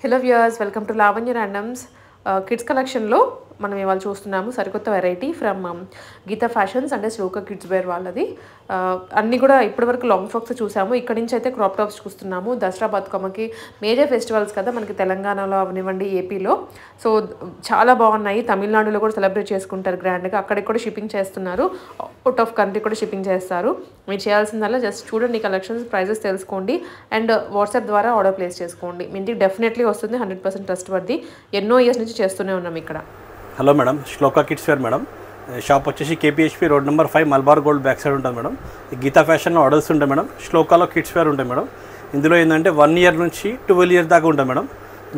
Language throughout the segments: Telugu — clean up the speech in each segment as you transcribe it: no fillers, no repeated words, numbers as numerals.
Hello viewers, welcome to Lavanya randoms. Kids కలెక్షన్లో మనం ఇవాళ చూస్తున్నాము సరికొత్త వెరైటీ ఫ్రమ్ గీతా ఫ్యాషన్స్ అంటే శ్లోక కిడ్స్ వేర్ వాళ్ళది. అన్నీ కూడా ఇప్పటివరకు లాంగ్ ఫ్రాక్స్ చూసాము. ఇక్కడ నుంచి అయితే క్రాప్ టాప్స్ చూస్తున్నాము. దసరా బతుకమ్మకి మేజర్ ఫెస్టివల్స్ కదా మనకి, తెలంగాణలో అవనివ్వండి, ఏపీలో. సో చాలా బాగున్నాయి. తమిళనాడులో కూడా సెలబ్రేట్ చేసుకుంటారు గ్రాండ్గా. అక్కడికి కూడా షిప్పింగ్ చేస్తున్నారు. అవుట్ ఆఫ్ కంట్రీ కూడా షిప్పింగ్ చేస్తారు. మీరు చేయాల్సిందల్లా జస్ట్ చూడండి కలెక్షన్స్, ప్రైజెస్ తెలుసుకోండి అండ్ వాట్సాప్ ద్వారా ఆర్డర్ ప్లేస్ చేసుకోండి. మీ ఇంటికి డెఫినెట్లీ వస్తుంది. 100% ట్రస్ట్ వర్ది. ఎన్నో ఇయర్స్ నుంచి చేస్తూనే ఉన్నాం ఇక్కడ. హలో మేడం, శ్లోక కిడ్స్ వేర్ మేడం. షాప్ వచ్చేసి KPHP road number 5 Malabar gold back side ఉంటుంది మేడం. గీతా ఫ్యాషన్లో ఆర్డర్స్ ఉంటాయి మేడం. శ్లోకాలో కిడ్స్ వేర్ ఉంటాయి మేడం. ఇందులో ఏంటంటే 1 ఇయర్ నుంచి 12 ఇయర్స్ దాకా ఉంటాయి మేడం.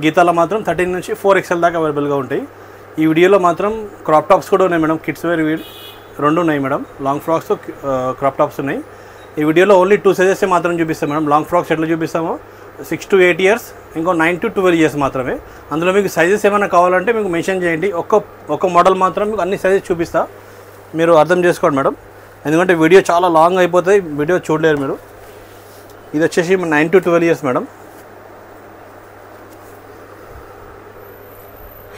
గీతాలో మాత్రం 13 నుంచి 4XL దాకా అవైలబుల్గా ఉంటాయి. ఈ వీడియోలో మాత్రం క్రాప్ టాప్స్ కూడా ఉన్నాయి మేడం. కిడ్స్ వేర్ 2 ఉన్నాయి madam. Long frocks, crop tops ఉన్నాయి. ఈ వీడియోలో ఓన్లీ 2 సైజెస్ మాత్రం చూపిస్తాం మేడం. లాంగ్ ఫ్రాక్స్ ఎట్లా చూపిస్తామో 6 to 8 ఇయర్స్, ఇంకో 9 to 12 ఇయర్స్ మాత్రమే. అందులో మీకు సైజెస్ ఏమైనా కావాలంటే మీకు మెన్షన్ చేయండి. ఒక్క మోడల్ మాత్రం మీకు అన్ని సైజెస్ చూపిస్తా, మీరు అర్థం చేసుకోండి మేడం. ఎందుకంటే వీడియో చాలా లాంగ్ అయిపోతాయి, వీడియో చూడలేరు మీరు. ఇది వచ్చేసి 9 to 12 ఇయర్స్ మేడం.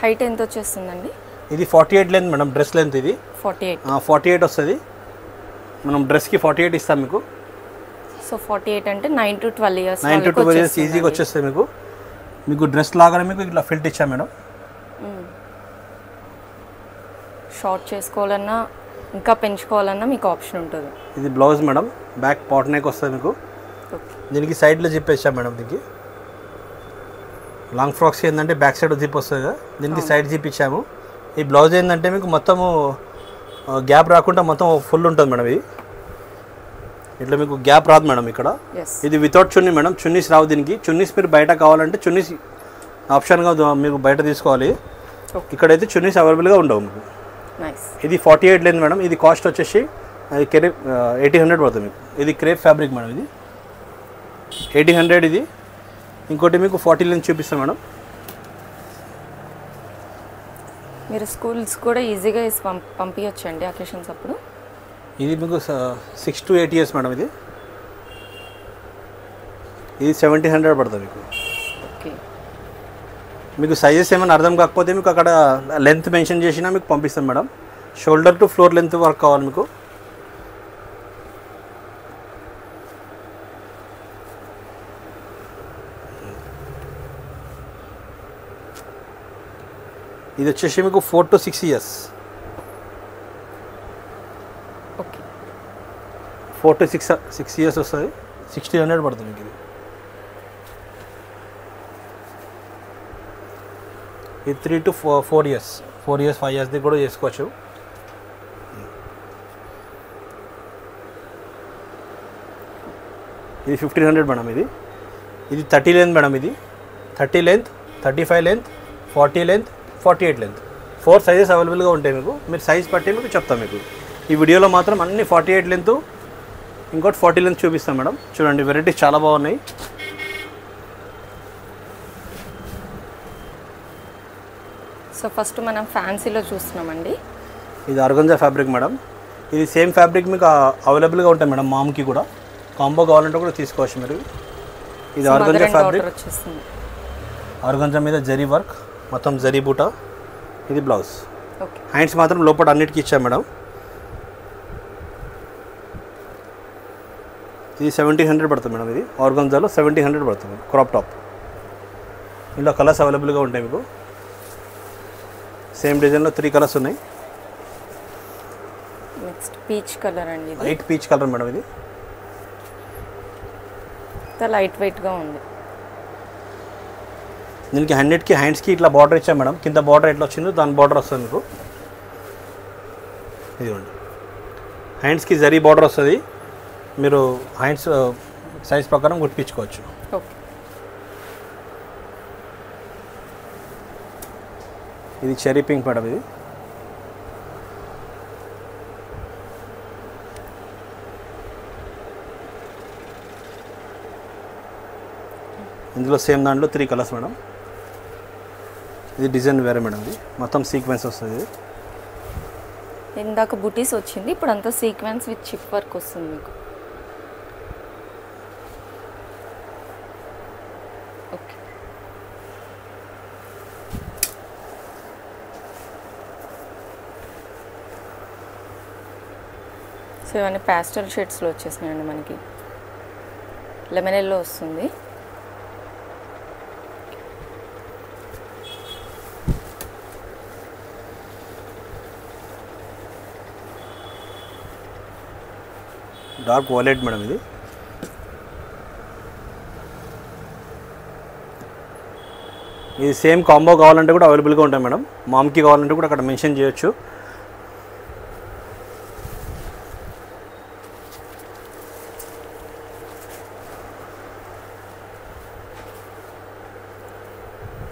హైట్ ఎంత వచ్చేస్తుందండి? ఇది 48 లెంత్ మేడం. డ్రెస్ లెంత్ ఇది 48 వస్తుంది. మనం డ్రెస్కి 48 ఇస్తాం మీకు. సో 48 అంటే 9 to 12 ఇయర్స్. 9 to 12 ఇయర్స్ ఈజీగా వచ్చేస్తాయి మీకు డ్రెస్ లాగానే మీకు ఇట్లా ఫిల్ట్ ఇచ్చాం మేడం. షార్ట్ చేసుకోవాలన్నా ఇంకా పెంచుకోవాలన్నా మీకు ఆప్షన్ ఉంటుంది. ఇది blouse madam. Back pot neck వస్తుంది మీకు. దీనికి సైడ్లో జిప్ ఇచ్చాం మేడం. దీనికి లాంగ్ ఫ్రాక్స్ ఏంటంటే బ్యాక్ సైడ్ జిప్ వస్తుంది కదా, దీనికి సైడ్ జిప్ ఇచ్చాము. ఈ బ్లౌజ్ ఏంటంటే మీకు మొత్తము గ్యాప్ రాకుండా మొత్తం ఫుల్ ఉంటుంది మేడం. ఇది ఇట్లా మీకు గ్యాప్ రాదు మేడం ఇక్కడ. ఇది వితౌట్ చున్నీ మేడం. చున్నీస్ రావు దీనికి. చున్నీస్ మీరు బయట కావాలంటే చున్నీస్ ఆప్షన్గా మీరు బయట తీసుకోవాలి. ఇక్కడైతే చున్నీస్ అవైలబుల్గా ఉండవు మీకు. ఇది 48 లెంత్ మేడం. ఇది కాస్ట్ వచ్చేసి అది క్రేప్ 1800 పడుతుంది మీకు. ఇది క్రేప్ ఫ్యాబ్రిక్ మేడం. ఇది 1800. ఇది ఇంకోటి మీకు 40 లెంత్ చూపిస్తాం మేడం. మీరు స్కూల్స్ కూడా ఈజీగా పంపించండి అకేషన్స్ అప్పుడు. ఇది మీకు 6 to 8 ఇయర్స్ మేడం. ఇది 1700 పడుతుంది మీకు. మీకు సైజెస్ ఏమైనా అర్థం కాకపోతే మీకు అక్కడ లెంత్ మెన్షన్ చేసినా మీకు పంపిస్తాం madam. Shoulder to floor length work కావాలి మీకు. ఇది వచ్చేసి మీకు 4 to 6 ఇయర్స్. 4 to 6 ఇయర్స్ వస్తుంది. 1600 పడుతుంది మీకు. ఇది 3 to 4 ఇయర్స్, 4 ఇయర్స్ 5 ఇయర్స్ది కూడా చేసుకోవచ్చు. ఇది 1500 మేడం. ఇది 30 లెంత్ మేడం. ఇది 30 length, 35 length, 40 length, 48 length. 4 sizes అవైలబుల్గా ఉంటాయి మీకు. మీరు సైజ్ బట్టి మీకు చెప్తాం మీకు. ఈ వీడియోలో మాత్రం అన్ని 48 లెంత్, ఇంకోటి 40 లెంత్ చూపిస్తాం మేడం. చూడండి వెరైటీస్ చాలా బాగున్నాయి. సో ఫస్ట్ మనం ఫ్యాన్సీలో చూస్తున్నామండి. ఇది ఆర్గంజా ఫ్యాబ్రిక్ మేడం. ఇది సేమ్ ఫ్యాబ్రిక్ మీకు అవైలబుల్గా ఉంటాయి మేడం. మామ్కి కూడా కాంబో కావాలంటే కూడా తీసుకోవచ్చు మీరు. ఇది ఆర్గంజా ఫ్యాబ్రిక్. ఆర్గంజా మీద జరీ వర్క్, మొత్తం జరీ బూటా. ఇది బ్లౌజ్. హ్యాండ్స్ మాత్రం లోపల అన్నిటికీ ఇచ్చాం మేడం. ఇది 1700 పడుతుంది మేడం. ఇది ఆర్గంజాలో 1700 పడుతుంది. Crop top. ఇందులో కలర్స్ అవైలబుల్గా ఉంటాయి మీకు. సేమ్ డిజైన్లో 3 కలర్స్ ఉన్నాయి. నెక్స్ట్ పీచ్ కలర్ అండి. Light peach colour madam. ఇది లైట్ వెయిట్గా ఉంది. దీనికి హ్యాండ్స్కి ఇట్లా బార్డర్ ఇచ్చాం మేడం. కింద బార్డర్ ఎట్లా వచ్చిందో దాని బార్డర్ వస్తుంది మీకు. ఇదిగోండి, హ్యాండ్స్కి జరీ బార్డర్ వస్తుంది. మీరు హ్యాండ్స్ సైజ్ ప్రకారం కుట్టించుకోవచ్చు. ఇది చెరీ పింక్ మేడం. ఇది ఇందులో సేమ్ దాంట్లో 3 కలర్స్ మేడం. ఇది డిజైన్ వేరే మేడం. ఇది మొత్తం సీక్వెన్స్ వస్తుంది. ఇందాక బుటీస్ వచ్చింది, ఇప్పుడు అంతా సీక్వెన్స్ విత్ చిప్ వర్క్ వస్తుంది మీకు. సో ఇవన్నీ ప్యాస్టల్ షేడ్స్లో వచ్చేసినాయండి మనకి. లెమన్ ఎల్లో వస్తుంది. డార్క్ వాలెట్ మేడం ఇది. ఇది సేమ్ కాంబో కావాలంటే కూడా అవైలబుల్గా ఉంటాయి మేడం. మామ్కి కావాలంటే కూడా అక్కడ మెన్షన్ చేయొచ్చు.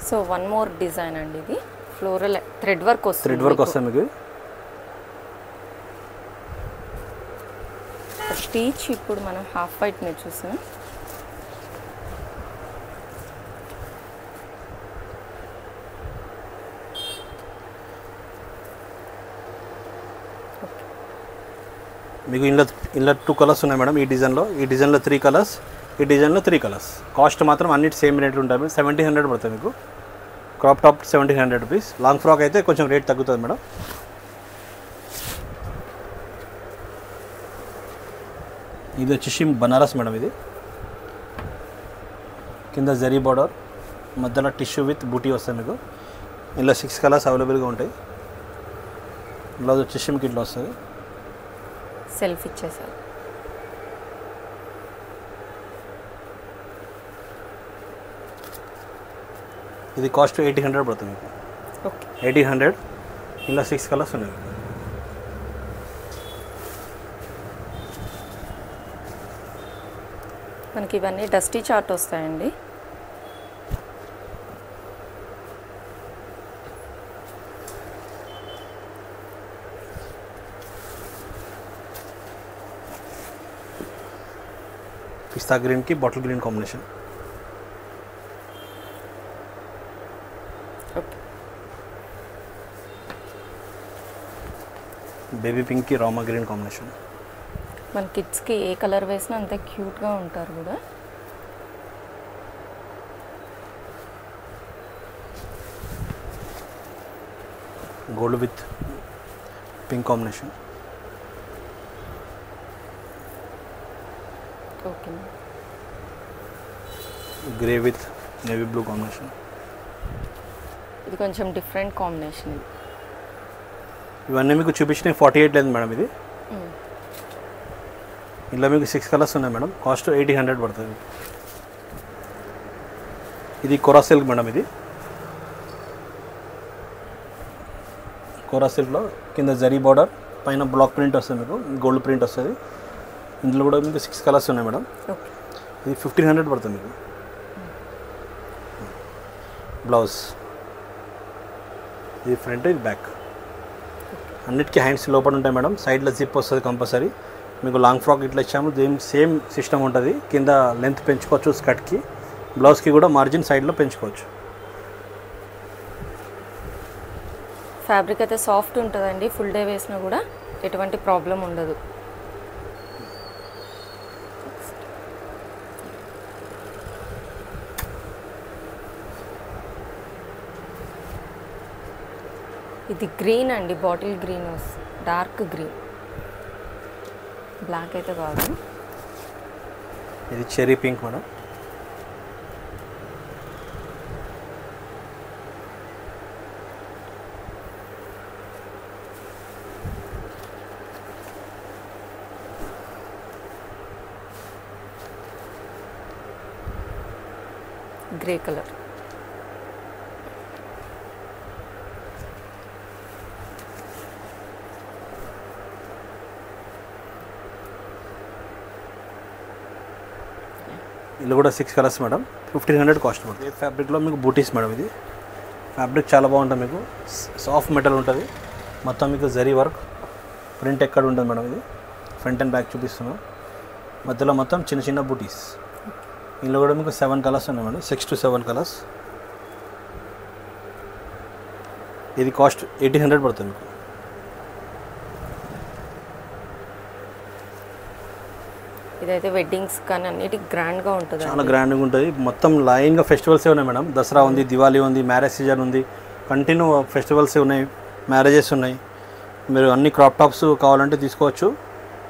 సో వన్ మోర్ డిజైన్ అండి, ఇది ఫ్లోరల్ థ్రెడ్ వర్క్ వస్తుంది. థ్రెడ్ వర్క్ వస్తుంది మీకు. పీచ్ ఇప్పుడు మనం హాఫ్ వైట్ మీద చూసాం. మీకు ఇందులో 2 కలర్స్ ఉన్నాయి మేడం. ఈ డిజైన్లో 3 కలర్స్, ఈ డిజైన్లో 3 కలర్స్. కాస్ట్ మాత్రం అన్నిటి సేమ్ రేట్లు ఉంటాయి మేడం. 1700 పడుతుంది మీకు. Crop top 1700 rupees. Long frock అయితే కొంచెం రేట్ తగ్గుతుంది మేడం. ఇది వచ్చేసి బనారస్ మేడం. ఇది కింద జరీ బార్డర్, మధ్యలో టిష్యూ విత్ బూటీ వస్తుంది మీకు. ఇలా 6 కలర్స్ అవైలబుల్గా ఉంటాయి. బ్లౌజ్ వచ్చేసి మీకు ఇట్లా వస్తుంది. సెల్ఫ్ ఇచ్చేసారు. ఇది కాస్ట్ 1800 పడుతుంది మీకు. ఓకే, 1800. ఇలా 6 కలర్స్ ఉన్నాయి. మనకి ఇవన్నీ డస్టీ చార్ట్ వస్తాయండి. పిస్తా గ్రీన్కి bottle green combination. Okay, baby పింక్కి రామా గ్రీన్ కాంబినేషన్. మన కిడ్స్కి ఏ కలర్ వేసినా అంత క్యూట్గా ఉంటారు కూడా. Gold with pink combination. Okay, grey with navy blue combination. ఇది కొంచెం డిఫరెంట్ కాంబినేషన్. ఇది ఇవన్నీ మీకు చూపించినవి 48 లేదు మేడం. ఇది ఇలా మీకు 6 కలర్స్ ఉన్నాయి మేడం. కాస్ట్ 1800 పడుతుంది. ఇది కోరా సిల్క్ మేడం. ఇది కోరా సిల్క్లో కింద జరీ బార్డర్, పైన బ్లాక్ ప్రింట్ వస్తుంది మీకు, గోల్డ్ ప్రింట్ వస్తుంది. ఇందులో కూడా మీకు 6 కలర్స్ ఉన్నాయి మేడం. ఓకే, ఇది 1500 పడుతుంది మీకు. బ్లౌజ్ ఇది ఫ్రంట్, ఇది బ్యాక్. అన్నిటికీ హ్యాండ్స్ లోపల ఉంటాయి మేడం. సైడ్లో జిప్ వస్తుంది కంపల్సరీ. మీకు లాంగ్ ఫ్రాక్ ఇట్లా ఇచ్చాము, దీని సేమ్ సిస్టమ్ ఉంటుంది. కింద లెంత్ పెంచుకోవచ్చు స్కర్ట్కి, బ్లౌజ్కి కూడా మార్జిన్ సైడ్లో పెంచుకోవచ్చు. ఫ్యాబ్రిక్ అయితే సాఫ్ట్ ఉంటుందండి. ఫుల్ డే వేసినా కూడా ఎటువంటి ప్రాబ్లం ఉండదు. ఇది గ్రీన్ అండి, bottle green, dark green, black అయితే కాదు. ఇది cherry pink madam. Grey colour. ఇది కూడా 6 కలర్స్ మేడం. 1500 కాస్ట్ పడుతుంది. ఈ ఫ్యాబ్రిక్లో మీకు బూటీస్ మేడం. ఇది ఫ్యాబ్రిక్ చాలా బాగుంటుంది. మీకు సాఫ్ట్ మెటల్ ఉంటుంది. మొత్తం మీకు జరీ వర్క్, ప్రింట్ ఎక్కడ ఉంటుంది మేడం. ఇది ఫ్రంట్ అండ్ బ్యాక్ చూపిస్తున్నాం. మధ్యలో మొత్తం చిన్న చిన్న బూటీస్. ఇందులో కూడా మీకు 7 కలర్స్ ఉన్నాయి మేడం. 6 to 7 colours. ఇది కాస్ట్ 1800 పడుతుంది మీకు. ఇదైతే వెడ్డింగ్స్ కానీ అన్నిటికి గ్రాండ్గా ఉంటుంది. చాలా గ్రాండ్గా ఉంటుంది. మొత్తం లైన్గా ఫెస్టివల్సే ఉన్నాయి మేడం. దసరా ఉంది, దివాళీ ఉంది, మ్యారేజ్ సీజన్ ఉంది. కంటిన్యూ ఫెస్టివల్సే ఉన్నాయి, మ్యారేజెస్ ఉన్నాయి. మీరు అన్ని క్రాప్ టాప్స్ కావాలంటే తీసుకోవచ్చు.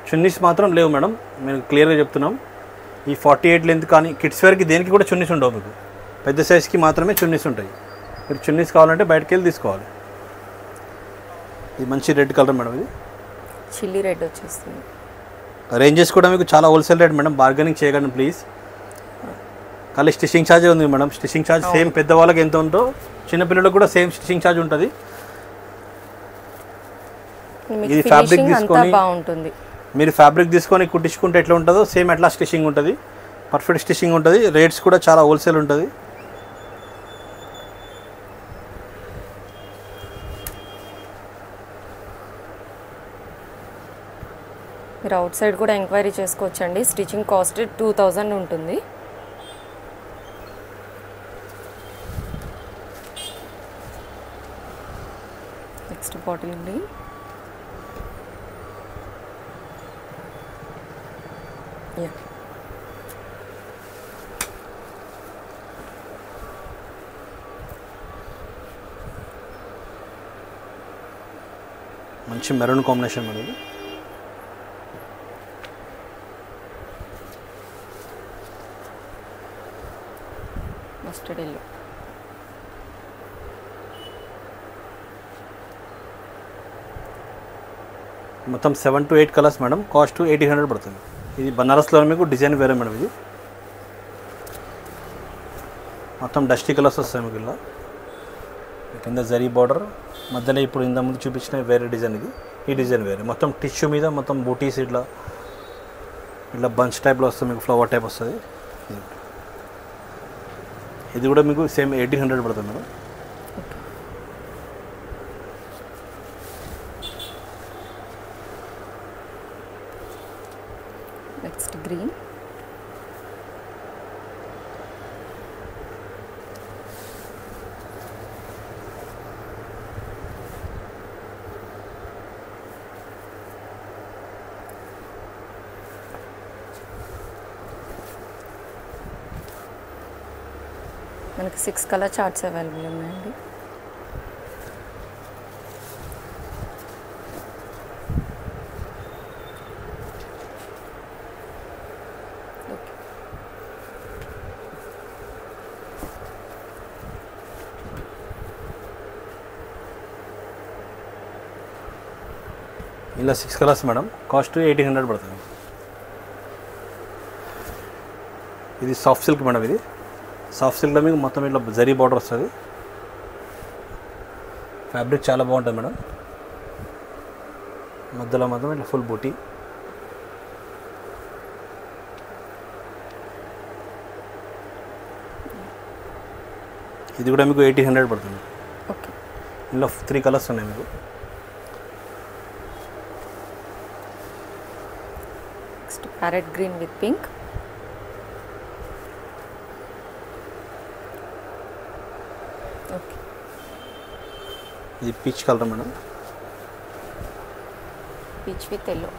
చున్నీస్ మాత్రం లేవు మేడం, మేము క్లియర్గా చెప్తున్నాం. ఈ 48 లెంత్ కానీ కిడ్స్ వేర్కి దేనికి కూడా చున్నీస్ ఉండవు మీకు, పెద్ద సైజ్కి మాత్రమే చున్నీస్ ఉంటాయి. మీరు చున్నీస్ కావాలంటే బయటకు వెళ్ళి తీసుకోవాలి. ఇది మంచి రెడ్ కలర్ మేడం, ఇది చిల్లీ రెడ్ వచ్చేస్తుంది. రేంజెస్ కూడా మీకు చాలా హోల్సేల్ రేట్ మేడం, బార్గెనింగ్ చేయకండి ప్లీజ్. ఖాళీ స్టిచ్చింగ్ ఛార్జ్ ఉంది మేడం. స్టిచ్చింగ్ ఛార్జ్ సేమ్ పెద్దవాళ్ళకి ఎంత ఉందో చిన్నపిల్లలకు కూడా సేమ్ స్టిచ్చింగ్ ఛార్జ్ ఉంటుంది. ఇది ఫ్యాబ్రిక్ తీసుకొని బాగుంటుంది. మీరు ఫ్యాబ్రిక్ తీసుకొని కుట్టించుకుంటే ఎట్లా ఉంటుందో సేమ్ అట్లా స్టిచ్చింగ్ ఉంటుంది, పర్ఫెక్ట్ స్టిచ్చింగ్ ఉంటుంది. రేట్స్ కూడా చాలా హోల్సేల్ ఉంటుంది. మీరు అవుట్ సైడ్ కూడా ఎంక్వైరీ చేసుకోవచ్చండి. స్టిచ్చింగ్ కాస్ట్ 2000 ఉంటుంది. నెక్స్ట్ బాటిల్ అండి. మంచి maroon combination madam. Mustard yellow. మొత్తం 7 to 8 కలర్స్ మేడం. కాస్ట్ 1800 పడుతుంది. ఇది బనారస్లో మీకు డిజైన్ వేరే మేడం. ఇది మొత్తం డస్టీ కలర్స్ వస్తాయి మీకు. ఇలా కింద జరీ బార్డర్ మధ్యలో ఇప్పుడు ఇంత ముందు చూపించిన వేరే డిజైన్. ఇది ఈ డిజైన్ వేరే. మొత్తం టిష్యూ మీద మొత్తం బూటీస్ ఇట్లా ఇట్లా బంచ్ టైప్లో వస్తుంది మీకు, ఫ్లవర్ టైప్ వస్తుంది. ఇది కూడా మీకు సేమ్ 1800 పడుతుంది మేడం. Next green. మనకి 6 కలర్ చార్ట్స్ అవైలబుల్ ఉన్నాయండి. ఇలా 6 కలర్స్ మేడం. కాస్ట్ 1800 పడుతుంది. ఇది సాఫ్ట్ సిల్క్ మేడం. ఇది సాఫ్ట్ సిల్క్లో మీకు మొత్తం ఇట్లా జరీ బార్డర్ వస్తుంది. ఫ్యాబ్రిక్ చాలా బాగుంటుంది మేడం. మధ్యలో మాత్రం ఇట్లా ఫుల్ బూటీ. ఇది కూడా మీకు 1800 పడుతుంది. ఓకే. ఇందులో 3 కలర్స్ ఉన్నాయి మీకు. Next parrot green with pink. Okay. ఇది peach colour madam. Peach with yellow.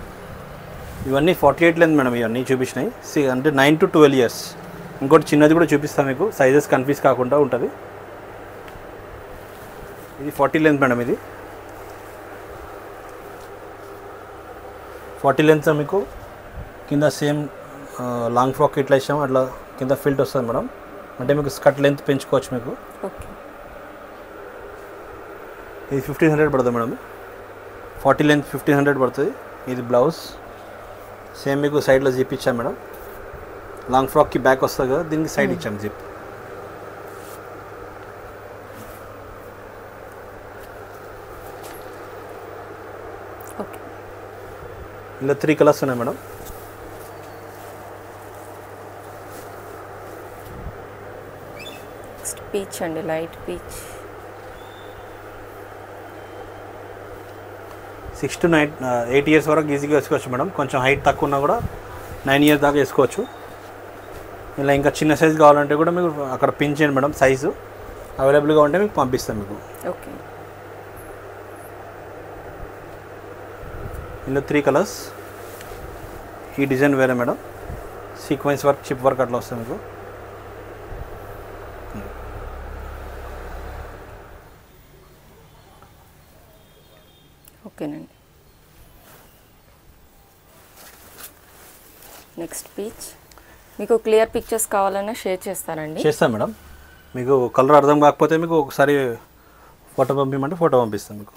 ఇవన్నీ 48 లెంత్ మేడం. ఇవన్నీ చూపించినాయి అంటే 9 to 12 years. ఇంకోటి చిన్నది కూడా చూపిస్తాను మీకు, సైజెస్ కన్ఫ్యూజ్ కాకుండా ఉంటుంది. ఇది 40 లెంత్ మేడం. ఇది 40 లెంత్ మీకు కింద సేమ్ లాంగ్ ఫ్రాక్ ఇట్లా ఇచ్చాము, అట్లా కింద ఫిల్ట్ వస్తుంది మేడం. అంటే మీకు స్కర్ట్ లెంత్ పెంచుకోవచ్చు మీకు. ఓకే. ఇది 1500 పడుతుంది మేడం. 40 లెంత్ 1500 పడుతుంది. ఇది బ్లౌజ్ సేమ్ మీకు సైడ్లో జిప్ ఇచ్చాం మేడం. లాంగ్ ఫ్రాక్కి బ్యాక్ వస్తుంది కదా, దీనికి సైడ్ ఇచ్చాం జిప్. ఓకే. ఇలా 3 కలర్స్ ఉన్నాయి మేడం. నెక్స్ట్ పీచ్ అండి, లైట్ పీచ్. 6 to 8 years వరకు ఈజీగా వేసుకోవచ్చు మేడం. కొంచెం హైట్ తక్కువ ఉన్నా కూడా 9 years దాకా వేసుకోవచ్చు. ఇలా ఇంకా చిన్న సైజు కావాలంటే కూడా మీకు అక్కడ పిన్ చేయండి మేడం. సైజు అవైలబుల్గా ఉంటే మీకు పంపిస్తాం మీకు. ఓకే. ఇందులో 3 కలర్స్. ఈ డిజైన్ వేరే madam. Sequence work, chip work అట్లా వస్తుంది మీకు. ఓకేనండి. Next peach. మీకు క్లియర్ పిక్చర్స్ కావాలన్నా షేర్ చేస్తానండి. చేస్తాను మేడం. మీకు కలర్ అర్థం కాకపోతే మీకు ఒకసారి ఫోటో పంపించమంటే ఫోటో పంపిస్తాను మీకు.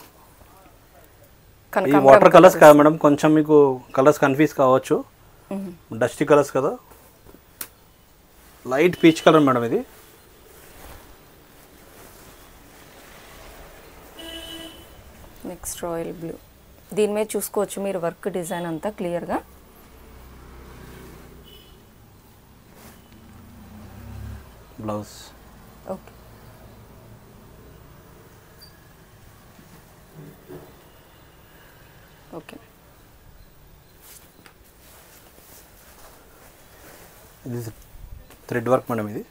ఈ వాటర్ కలర్స్ కాదు మేడం, కొంచెం మీకు కలర్స్ కన్ఫ్యూజ్ కావచ్చు. డస్టీ కలర్స్ కదా, లైట్ పీచ్ కలర్ మేడం ఇది. Next royal blue. దీని మీద చూసుకోవచ్చు మీరు వర్క్ డిజైన్ అంతా క్లియర్గా. Blouse okay. ఓకే, ఇది థ్రెడ్ వర్క్ మేడం ఇది.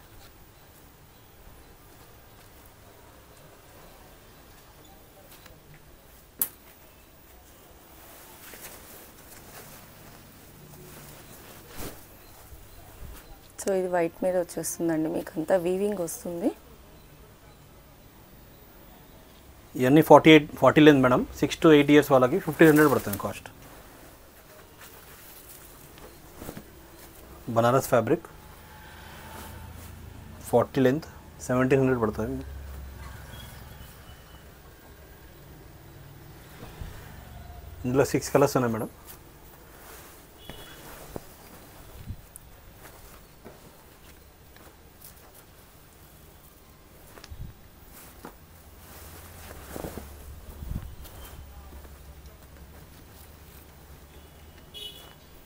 సో ఇది వైట్ మీద వచ్చేస్తుందండి, మీకు అంతా వీవింగ్ వస్తుంది. ఇవన్నీ 40 లెంత్ మేడం. 6 to 8 years వాళ్ళకి 1500 పడుతుంది కాస్ట్. బనారస్ ఫ్యాబ్రిక్ 40 లెంత్ 1700 పడుతుంది. ఇందులో 6 కలర్స్ ఉన్నాయి మేడం.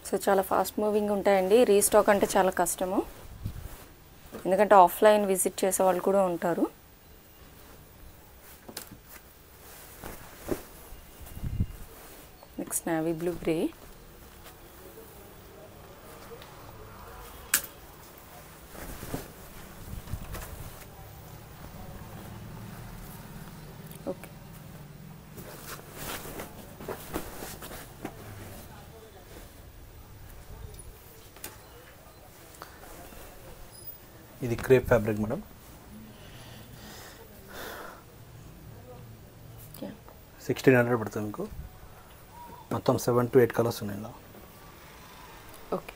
సో చాలా ఫాస్ట్ మూవింగ్ ఉంటాయండి. రీస్టాక్ అంటే చాలా కష్టము, ఎందుకంటే ఆఫ్లైన్ విజిట్ చేసే వాళ్ళు కూడా ఉంటారు. Next navy blue grey. Okay, ఇది క్రేప్ ఫ్యాబ్రిక్ మేడం. 1600 పడుతుంది మీకు. మొత్తం 7 to 8 కలర్స్ ఉన్నాయి ఇలా. ఓకే.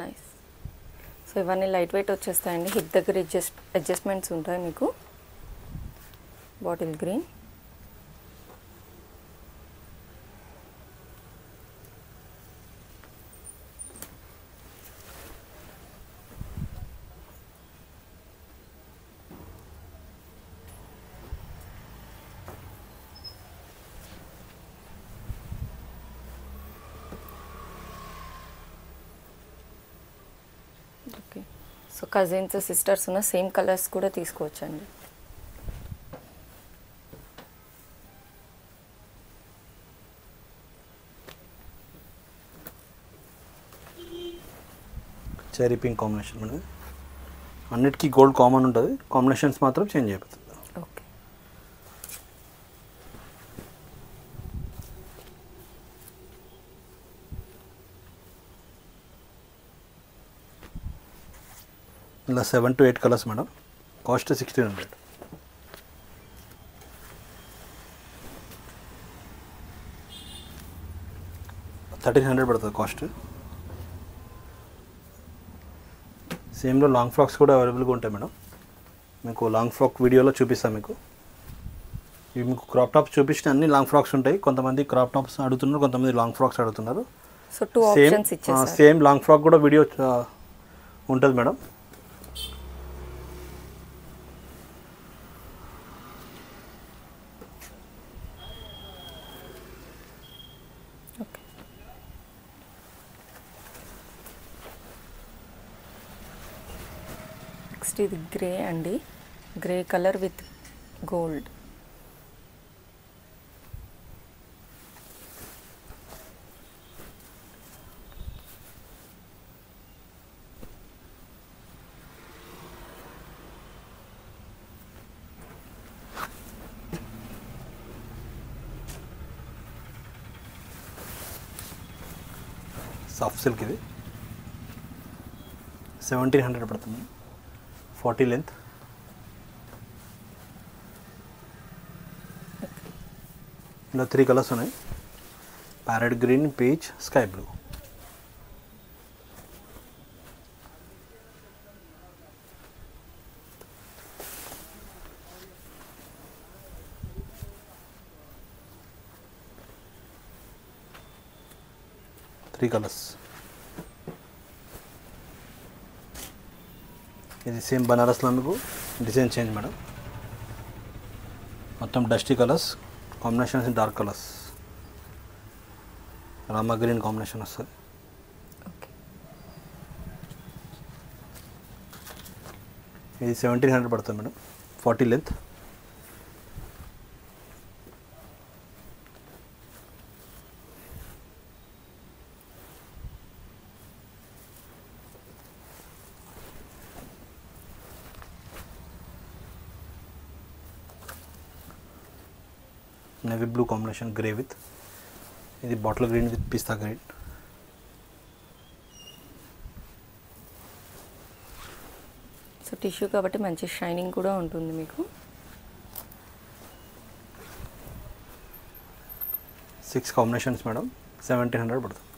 నైస్. సో ఇవన్నీ లైట్ వెయిట్ వచ్చేస్తాయండి. హిప్ దగ్గర అడ్జస్ట్మెంట్స్ ఉంటాయి మీకు. Bottle green. Okay. So cousins sisters ఉన్న సేమ్ కలర్స్ కూడా తీసుకోవచ్చండి. Cherry pink combination madam. అన్నిటికీ గోల్డ్ కామన్ ఉంటుంది, కాంబినేషన్స్ మాత్రం చేంజ్ అయిపోతుంది. ఓకే. ఇలా 7 to 8 కలర్స్ మేడం. కాస్ట్ 1600. $1300 పడుతుంది కాస్ట్. సేమ్లో లాంగ్ ఫ్రాక్స్ కూడా అవైలబుల్గా ఉంటాయి మేడం. మీకు లాంగ్ ఫ్రాక్ వీడియోలో చూపిస్తాను మీకు. ఇవి మీకు క్రాప్ టాప్స్ చూపించిన అన్ని లాంగ్ ఫ్రాక్స్ ఉంటాయి. కొంతమంది క్రాప్ టాప్స్ అడుగుతున్నారు, కొంతమంది లాంగ్ ఫ్రాక్స్ అడుగుతున్నారు. సో 2 ఆప్షన్స్ ఇచ్చేసారు. సేమ్ లాంగ్ ఫ్రాక్ కూడా వీడియో ఉంటుంది మేడం. ఓకే. నెక్స్ట్ ఇది గ్రే అండి, grey colour with gold. Soft silk ఇది 1700 పడుతుంది. 40 లెంత్. ఇలా 3 కలర్స్ ఉన్నాయి. Parrot green, peach, sky blue. Colours. ఇది సేమ్ బనారస్లో మీకు డిజైన్ చేంజ్ మేడం. మొత్తం dusty colours, combinations dark colours, Rama green combination వస్తుంది. ఇది 1700 పడుతుంది madam. 40 length. Navy blue combination, grey with, ఇది bottle green with pista green. So tissue కాబట్టి మంచి షైనింగ్ కూడా ఉంటుంది మీకు. 6 కాంబినేషన్స్ మేడం. 1700 పడుతుంది.